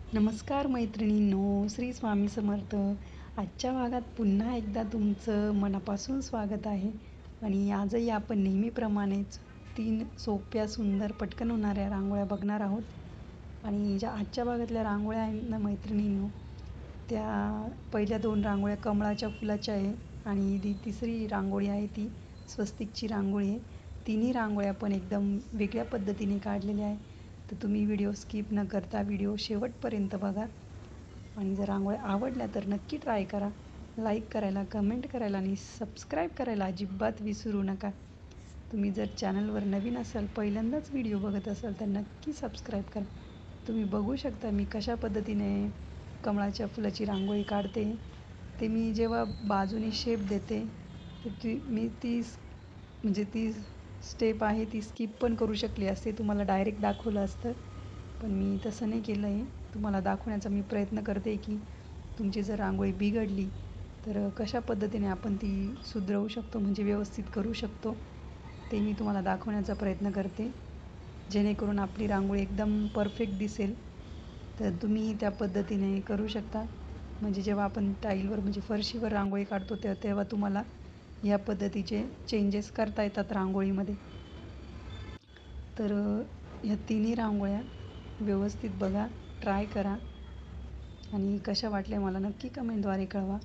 नमस्कार मैत्रिणींनो, श्री स्वामी समर्थ. आजच्या भागात पुन्हा एकदा तुमचं मनापासून स्वागत आहे आणि आजही आपण नेहमीप्रमाणेच 3 सोप्या, सुंदर, पटकन होणाऱ्या रांगोळ्या बघणार आहोत. आणि ज्या आजच्या भागातल्या रांगोळ्या आहेत ना मैत्रिणींनो, त्या पहिल्या 2 रांगोळ्या कमळाच्या फुलाच्या आहे आणि ती तिसरी रांगोळी आहे ती स्वस्तिकची रांगोळी आहे. तिन्ही रांगोळ्या पण एकदम वेगळ्या पद्धतीने काढलेल्या आहे. तर तुम्ही व्हिडिओ स्किप न करता व्हिडिओ शेवटपर्यंत बघा आणि जर रांगोळ्या आवडल्या तर नक्की ट्राय करा. लाईक करायला, कमेंट करायला आणि सबस्क्राईब करायला अजिबात विसरू नका. तुम्ही जर चॅनलवर नवीन असाल, पहिल्यांदाच व्हिडिओ बघत असाल तर नक्की सबस्क्राईब करा. तुम्ही बघू शकता मी कशा पद्धतीने कमळाच्या फुलाची रांगोळी काढते. ते मी जेव्हा बाजूने शेप देते, तर म्हणजे ती स्टेप आहे ती स्किप पण करू शकली असते. तुम्हाला डायरेक्ट दाखवलं असतं. पण मी तसं नाही केलं आहे. तुम्हाला दाखवण्याचा मी प्रयत्न करते की तुमची जर रांगोळी बिघडली, तर कशा पद्धतीने आपण ती सुधरवू शकतो, म्हणजे व्यवस्थित करू शकतो, ते मी तुम्हाला दाखवण्याचा प्रयत्न करते. जेणेकरून आपली रांगोळी एकदम परफेक्ट दिसेल. तर तुम्हीही त्या पद्धतीने करू शकता. म्हणजे जेव्हा आपण टाईलवर म्हणजे फरशीवर रांगोळी काढतो तेव्हा तुम्हाला या पद्धतीचे चेंजेस करता येतात रांगोळीमध्ये. तर ह्या तिन्ही रांगोळ्या व्यवस्थित बघा, ट्राय करा आणि कशा वाटल्या मला नक्की कमेंटद्वारे कळवा.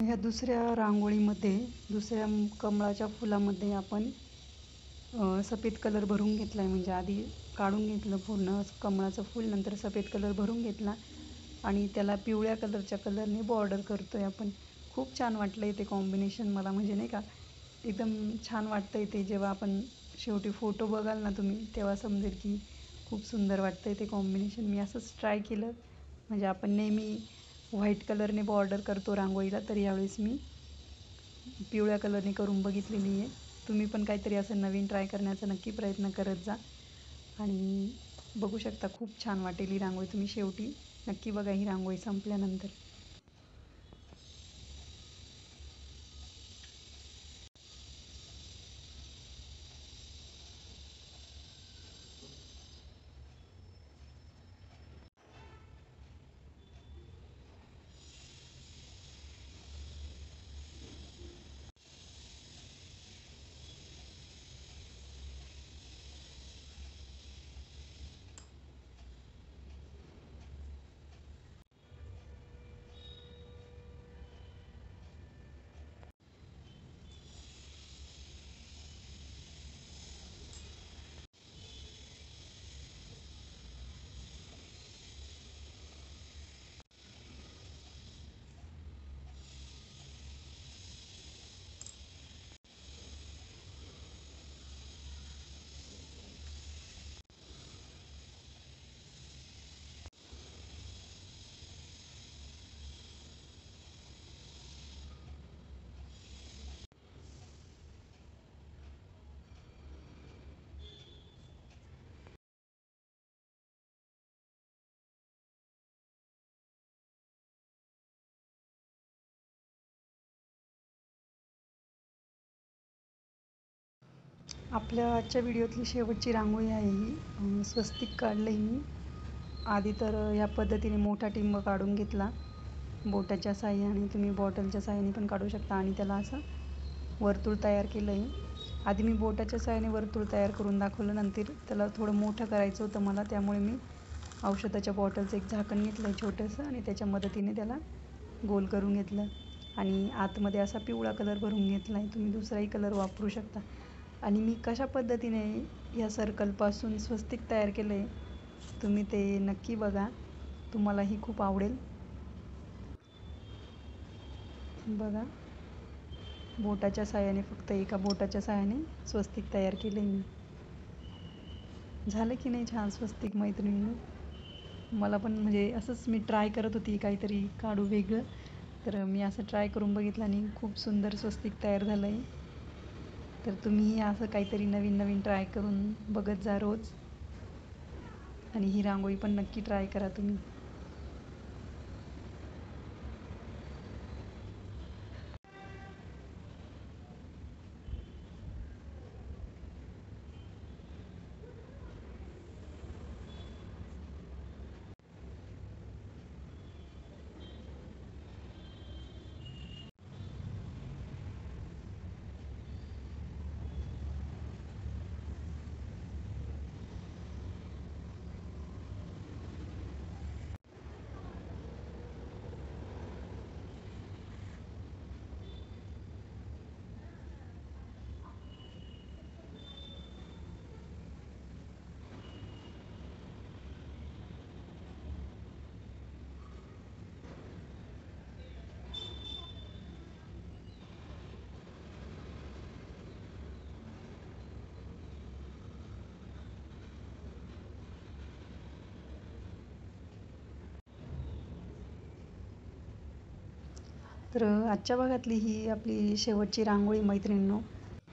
ह्या दुसऱ्या रांगोळीमध्ये, दुसऱ्या कमळाच्या फुलामध्ये आपण सफेद कलर भरून घेतला आहे. म्हणजे आधी काढून घेतलं पूर्ण कमळाचं फूल, नंतर सफेद कलर भरून घेतला आणि त्याला पिवळ्या कलरच्या कलरने बॉर्डर करतो आहे आपण. खूप छान वाटलं आहे ते कॉम्बिनेशन मला, म्हणजे नाही का, एकदम छान वाटतं आहे ते. जेव्हा आपण शेवटी फोटो बघाल ना तुम्ही, तेव्हा समजेल की खूप सुंदर वाटतं आहे ते कॉम्बिनेशन. मी असंच ट्राय केलं. म्हणजे आपण नेहमी व्हाईट कलरने बॉर्डर करतो रांगोळीला, तर यावेळेस मी पिवळ्या कलरने करून बघितलेली आहे. तुम्ही पण काहीतरी असं नवीन ट्राय करण्याचा नक्की प्रयत्न करत जा आणि बघू शकता खूप छान वाटेल ही रांगोळी. तुम्ही शेवटी नक्की बघा ही रांगोळी संपल्यानंतर. आपल्या आजच्या व्हिडिओतली शेवटची रांगोळी आहे ही. स्वस्तिक काढलं आहे मी. आधी तर ह्या पद्धतीने मोठा टिंब काढून घेतला. बोटाच्या साहाय्याने, तुम्ही बॉटलच्या साहाय्याने पण काढू शकता आणि त्याला असं वर्तुळ तयार केलं आहे. आधी मी बोटाच्या साहाय्याने वर्तुळ तयार करून दाखवलं, नंतर त्याला थोडं मोठं करायचं होतं मला, त्यामुळे मी औषधाच्या बॉटलचं एक झाकण घेतलं आहे छोटंसं आणि त्याच्या मदतीने त्याला गोल करून घेतलं आणि आतमध्ये असा पिवळा कलर भरून घेतला आहे. तुम्ही दुसराही कलर वापरू शकता. आणि मी कशा पद्धतीने या सर्कलपासून स्वस्तिक तयार केलं आहे, तुम्ही ते नक्की बघा, तुम्हालाही खूप आवडेल. बघा, बोटाच्या साहाय्याने, फक्त एका बोटाच्या साहाय्याने स्वस्तिक तयार केलं आहे मी. झालं की नाही छान स्वस्तिक मैत्रिणींनो? मला पण म्हणजे असंच मी ट्राय करत होती काहीतरी काढू वेगळं, तर मी असं ट्राय करून बघितलं आणि खूप सुंदर स्वस्तिक तयार झालं आहे. तर तुम्हीही असं काहीतरी नवीन नवीन ट्राय करून बघत जा रोज, आणि ही रांगोळी पण नक्की ट्राय करा तुम्ही. तर आजच्या भागातली ही आपली शेवटची रांगोळी मैत्रिणींनो.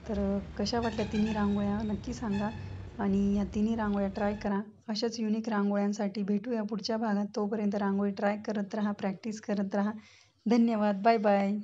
तर कशा वाटल्या तिन्ही रांगोळ्या नक्की सांगा आणि या तिन्ही रांगोळ्या ट्राय करा. अशाच युनिक रांगोळ्यांसाठी भेटूया पुढच्या भागात. तोपर्यंत रांगोळी ट्राय करत राहा, प्रॅक्टिस करत राहा. धन्यवाद. Bye bye.